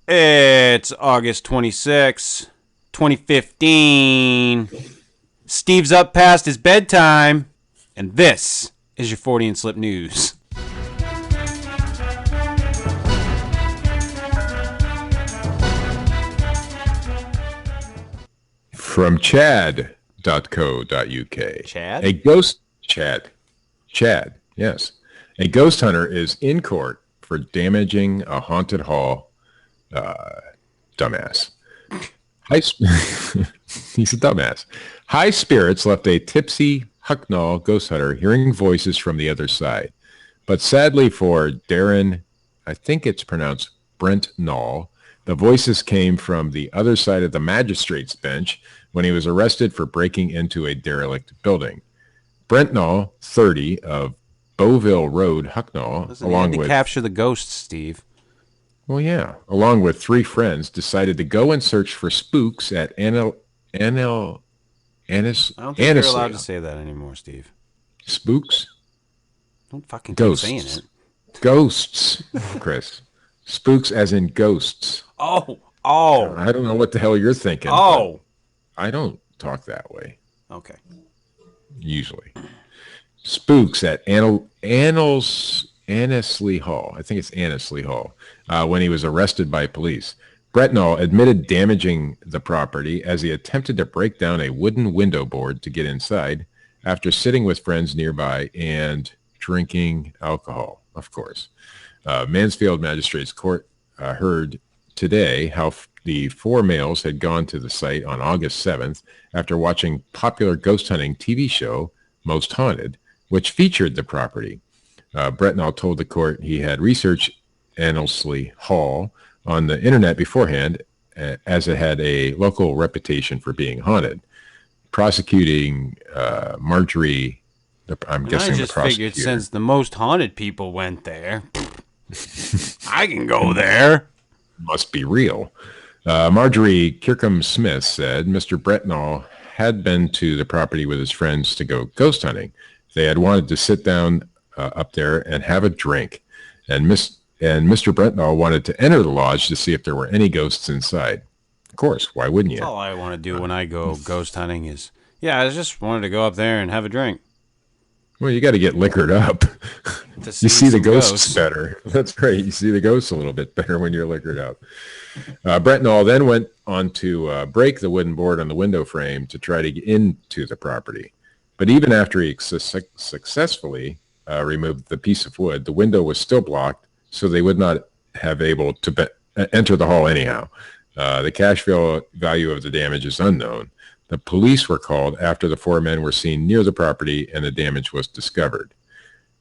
It's August 26, 2015. Steve's up past his bedtime, and this is your Fortean Slip news. From chad.co.uk. Chad? A ghost Chad, yes. A ghost hunter is in court for damaging a haunted hall. Dumbass. He's a dumbass. High spirits left a tipsy Hucknall ghost hunter hearing voices from the other side. But sadly for Darren, I think it's pronounced Brent Nall, the voices came from the other side of the magistrate's bench when he was arrested for breaking into a derelict building. Brent Nall, 30, of Beauville Road, Hucknall, Listen, along with capture the ghosts, Steve. Well, yeah, along with three friends, decided to go and search for spooks at Annis. I don't think you're allowed to say that anymore, Steve. Spooks? Don't fucking keep saying it. Ghosts, Chris. Spooks as in ghosts. Oh. I don't know what the hell you're thinking. Oh. I don't talk that way. Okay. Usually. Spooks at Annesley Hall. I think it's Annesley Hall. When he was arrested by police. Bretnall admitted damaging the property as he attempted to break down a wooden window board to get inside after sitting with friends nearby and drinking alcohol, of course. Mansfield Magistrates Court heard today how the four males had gone to the site on August 7th after watching popular ghost hunting TV show Most Haunted, which featured the property. Bretnall told the court he had researched Annesley Hall on the internet beforehand, as it had a local reputation for being haunted. Prosecuting Marjorie, I'm guessing the prosecutor. I just figured since the most haunted people went there, I can go there. Must be real. Marjorie Kirkham-Smith said Mr. Bretnall had been to the property with his friends to go ghost hunting. They had wanted to sit down up there and have a drink, and Mr. Bretnall wanted to enter the lodge to see if there were any ghosts inside. Of course, why wouldn't you? That's all I want to do when I go ghost hunting is, I just wanted to go up there and have a drink. Well, you got to get liquored up. You see the ghosts better. That's right. You see the ghosts a little bit better when you're liquored up. Bretnall then went on to break the wooden board on the window frame to try to get into the property. But even after he successfully removed the piece of wood, the window was still blocked, so they would not have able to enter the hall anyhow. The cash value of the damage is unknown. The police were called after the four men were seen near the property and the damage was discovered.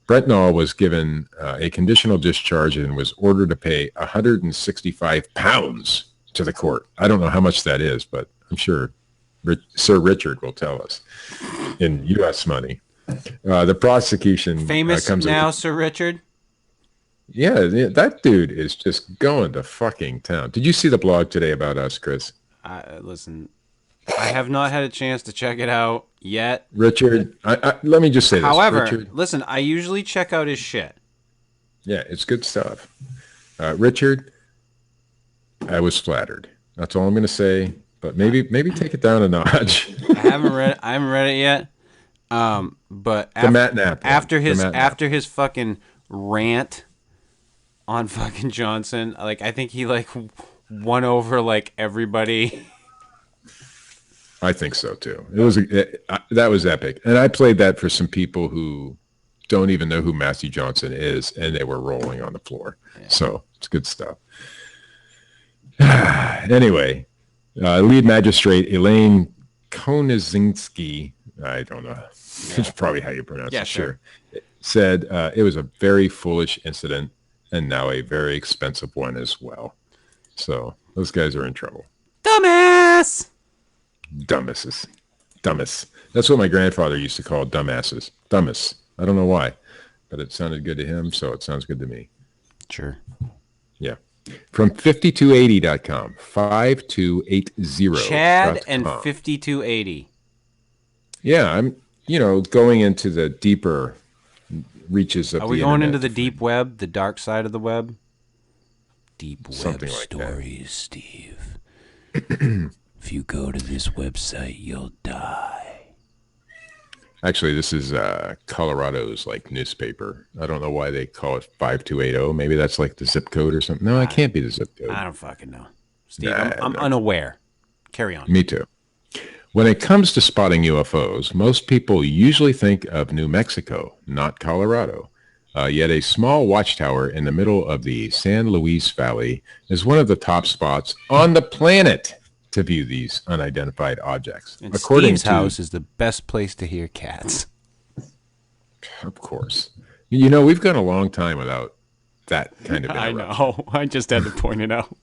Bretnall was given a conditional discharge and was ordered to pay £165 to the court. I don't know how much that is, but I'm sure Sir Richard will tell us in U.S. money. The prosecution famous comes now, Sir Richard. Yeah, that dude is just going to fucking town. Did you see the blog today about us, Chris? Listen, I have not had a chance to check it out yet. Richard, let me just say this. However, Richard, listen, I usually check out his shit. Yeah, it's good stuff. Richard, I was flattered. That's all I'm going to say. But maybe take it down a notch. I haven't read it yet. But after his fucking rant on fucking Johnson, I think he won over everybody. I think so too. That was epic, and I played that for some people who don't even know who Matthew Johnson is, and they were rolling on the floor. Yeah. So it's good stuff. Anyway, lead magistrate Elaine Koniezinski, I don't know. Yeah. It's probably how you pronounce it. Sure. Said it was a very foolish incident and now a very expensive one as well. So those guys are in trouble. Dumbass! Dumbasses. Dumbass. That's what my grandfather used to call dumbasses. Dumbass. I don't know why, but it sounded good to him, so it sounds good to me. Sure. Yeah. From 5280.com. 5280. Chad and 5280. Yeah, I'm, going into the deeper reaches of the internet. Are we going into the deep web, the dark side of the web? deep web something like stories, Steve. If you go to this website, you'll die. Actually, this is Colorado's like newspaper. I don't know why they call it 5280. Maybe that's like the zip code or something. No, it can't be the zip code. I don't fucking know. Steve, I'm unaware. Carry on. Me too. When it comes to spotting UFOs, most people usually think of New Mexico, not Colorado. Yet a small watchtower in the middle of the San Luis Valley is one of the top spots on the planet to view these unidentified objects. And Steve's house is the best place to hear cats. Of course. You know, we've gone a long time without that kind of interruption. I know. I just had to point it out.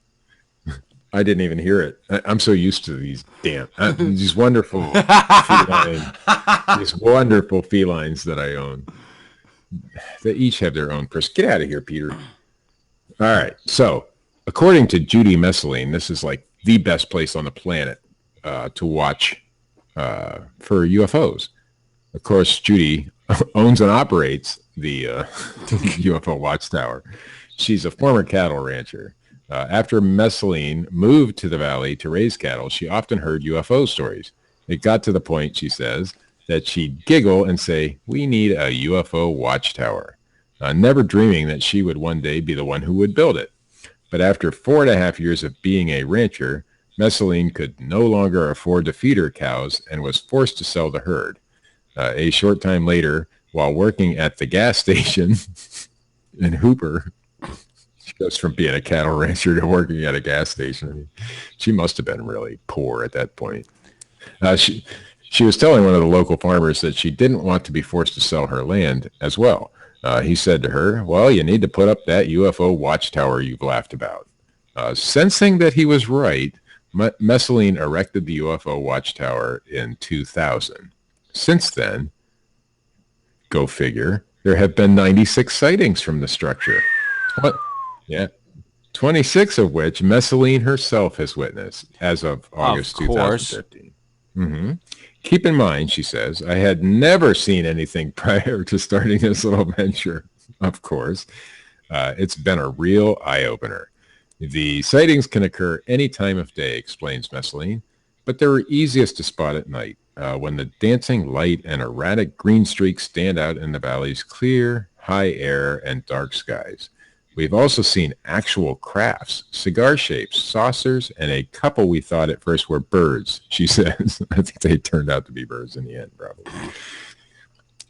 I didn't even hear it. I'm so used to these these wonderful felines that I own. They each have their own person. Get out of here, Peter. All right. So, according to Judy Messeline, this is like the best place on the planet to watch for UFOs. Of course, Judy owns and operates the UFO Watchtower. She's a former cattle rancher. After Messeline moved to the valley to raise cattle, she often heard UFO stories. It got to the point, she says, that she'd giggle and say, "We need a UFO watchtower," never dreaming that she would one day be the one who would build it. But after 4.5 years of being a rancher, Messeline could no longer afford to feed her cows and was forced to sell the herd. A short time later, while working at the gas station in Hooper, she goes from being a cattle rancher to working at a gas station. I mean, she must have been really poor at that point. She was telling one of the local farmers that she didn't want to be forced to sell her land as well. He said to her, "Well, you need to put up that UFO watchtower you've laughed about." Sensing that he was right, Messeline erected the UFO watchtower in 2000. Since then, go figure, there have been 96 sightings from the structure. 26 of which Messeline herself has witnessed as of August 2015. Mm-hmm. Keep in mind, she says, I had never seen anything prior to starting this little venture. Of course, it's been a real eye-opener. The sightings can occur any time of day, explains Messeline, but they're easiest to spot at night when the dancing light and erratic green streaks stand out in the valley's clear, high air and dark skies. We've also seen actual crafts, cigar shapes, saucers, and a couple we thought at first were birds, she says. I think they turned out to be birds in the end, probably.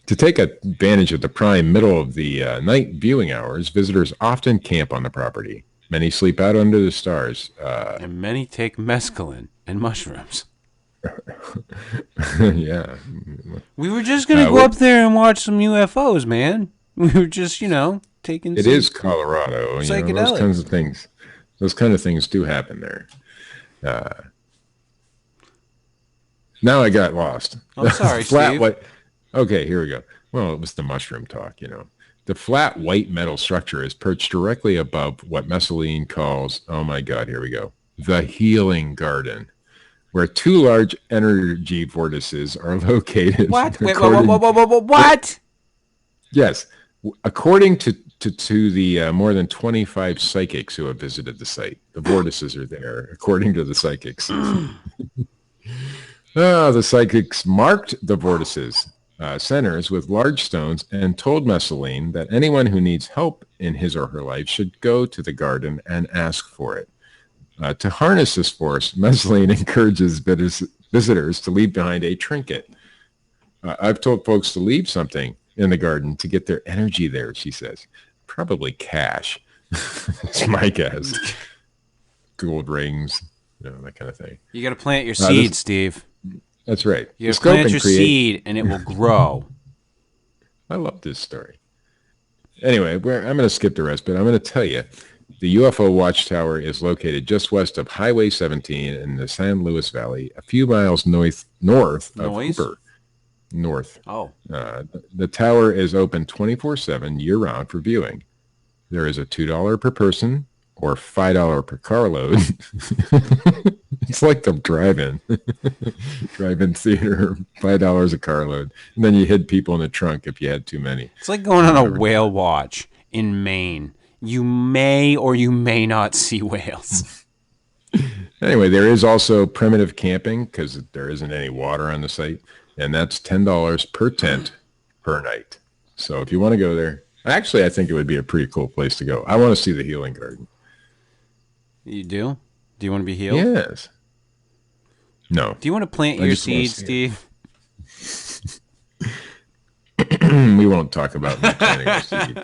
To take advantage of the prime middle of the night viewing hours, visitors often camp on the property. Many sleep out under the stars. And many take mescaline and mushrooms. Yeah. We were just going to go up there and watch some UFOs, man. We were just, taking It is Colorado. Those kinds of things. Those kind of things do happen there. Now I got lost. I'm sorry, Steve. Okay, here we go. Well, it was the mushroom talk, The flat white metal structure is perched directly above what Messeline calls, oh my God, here we go, the healing garden, where two large energy vortices are located. What? Wait, what? Yes. According to the more than 25 psychics who have visited the site, the vortices are there, according to the psychics. The psychics marked the vortices centers with large stones and told Messeline that anyone who needs help in his or her life should go to the garden and ask for it. To harness this force, Messeline encourages visitors to leave behind a trinket. I've told folks to leave something in the garden to get their energy there, she says. Probably cash. That's my guess. Gold rings, that kind of thing. You got to plant your seed, Steve. That's right. You plant your seed and it will grow. I love this story. Anyway, I'm going to skip the rest, but I'm going to tell you, the UFO Watchtower is located just west of Highway 17 in the San Luis Valley, a few miles north of Hooper. North. Oh. The tower is open 24/7 year-round for viewing. There is a $2 per person or $5 per carload. It's like the drive-in theater, $5 a carload, and then you hid people in the trunk if you had too many. It's like going on a whale watch in Maine. you may or you may not see whales. Anyway, there is also primitive camping because there isn't any water on the site, and that's $10 per tent per night. So if you want to go there, actually, I think it would be a pretty cool place to go. I want to see the healing garden. You do? Do you want to be healed? Yes. No. Do you want to plant your seeds, Steve? We won't talk about me planting a seed.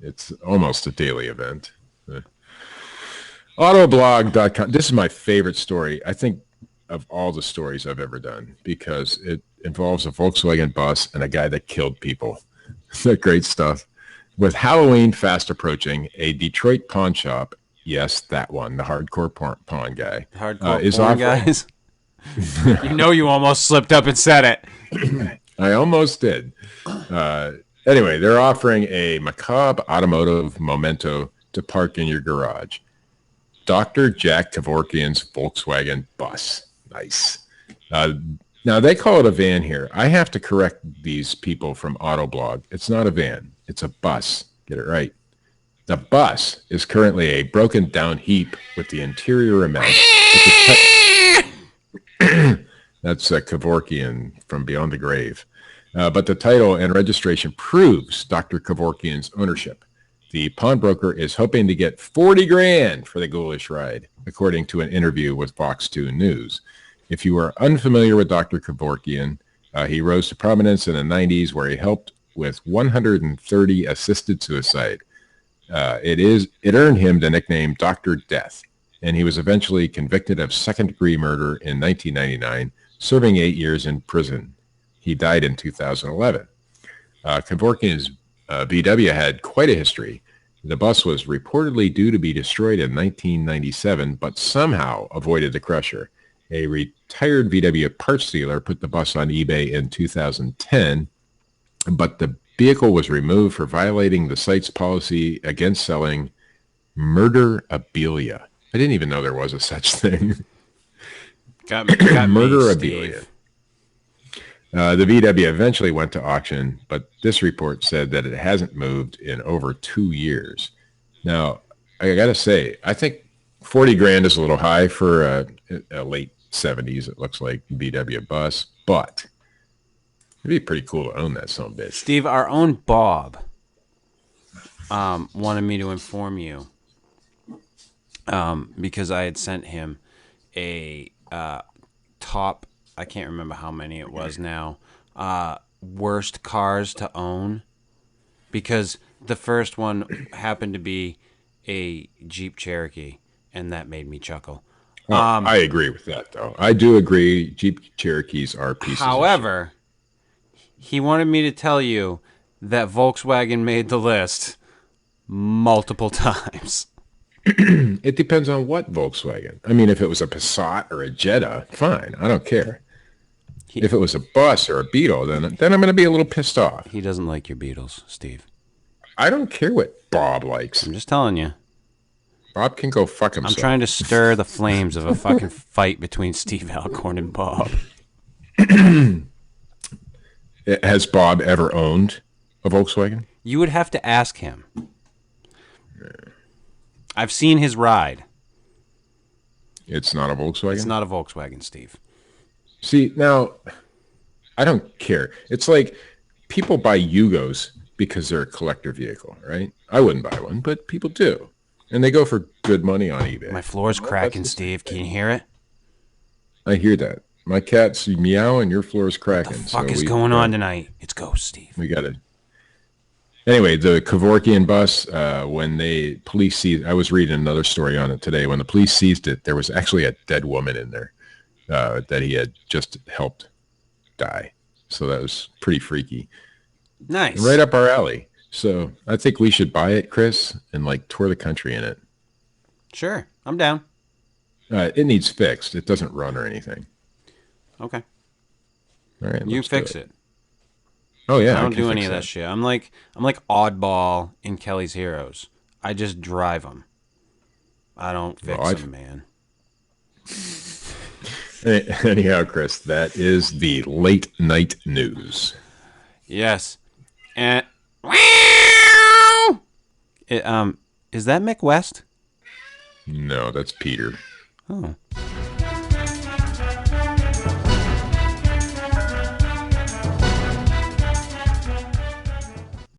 It's almost a daily event. Autoblog.com. This is my favorite story, I think, of all the stories I've ever done, because it involves a Volkswagen bus and a guy that killed people. Great stuff. With Halloween fast approaching, a Detroit pawn shop, yes, that one, the hardcore pawn guy, is porn guys. You know you almost slipped up and said it. I almost did. Anyway, they're offering a macabre automotive memento to park in your garage. Dr. Jack Kevorkian's Volkswagen bus. Nice. Now, they call it a van here. I have to correct these people from Autoblog. It's not a van. It's a bus. Get it right. The bus is currently a broken down heap with the interior immense. That's Kevorkian from Beyond the Grave. But the title and registration proves Dr. Kevorkian's ownership. The pawnbroker is hoping to get $40,000 for the ghoulish ride, according to an interview with Fox 2 News. If you are unfamiliar with Dr. Kevorkian, he rose to prominence in the 90s where he helped with 130 assisted suicide. It earned him the nickname Dr. Death, and he was eventually convicted of second-degree murder in 1999, serving 8 years in prison. He died in 2011. Kevorkian's VW had quite a history. The bus was reportedly due to be destroyed in 1997, but somehow avoided the crusher. A retired VW parts dealer put the bus on eBay in 2010, but the vehicle was removed for violating the site's policy against selling murderabilia. I didn't even know there was a such thing. Got murderabilia. The VW eventually went to auction, but this report said that it hasn't moved in over 2 years. Now, I got to say, I think $40,000 is a little high for a late 70s, it looks like, VW bus, but it'd be pretty cool to own that son of a bitch. Steve, our own Bob wanted me to inform you because I had sent him a top, I can't remember how many it was now, worst cars to own, because the first one happened to be a Jeep Cherokee, and that made me chuckle. I agree with that, though. I do agree Jeep Cherokees are pieces However, he wanted me to tell you that Volkswagen made the list multiple times. It depends on what Volkswagen. I mean, if it was a Passat or a Jetta, fine. I don't care. If it was a bus or a Beetle, then I'm going to be a little pissed off. He doesn't like your Beetles, Steve. I don't care what Bob likes. I'm just telling you. Bob can go fuck himself. I'm trying to stir the flames of a fucking fight between Steve Alcorn and Bob. Has Bob ever owned a Volkswagen? You would have to ask him. I've seen his ride. It's not a Volkswagen? It's not a Volkswagen, Steve. See, now, I don't care. It's like people buy Yugos because they're a collector vehicle, right? I wouldn't buy one, but people do. And they go for good money on eBay. My floor's cracking, Steve. Can you hear it? I hear that. My cat's meowing, your floor's cracking. What the fuck is going on tonight? It's Ghost, Steve. We got it. Anyway, the Kevorkian bus, when the police seized, I was reading another story on it today. When the police seized it, there was actually a dead woman in there that he had just helped die. So that was pretty freaky. Nice. And right up our alley. So I think we should buy it, Chris, and like tour the country in it. Sure. I'm down. It needs fixed. It doesn't run or anything. Okay. All right. You fix it. Oh yeah. I don't do any of that shit. I'm like Oddball in Kelly's Heroes. I just drive them. I don't fix them, man. Anyhow, Chris, that is the late night news. Yes. And Is that Mick West? No, that's Peter. Oh.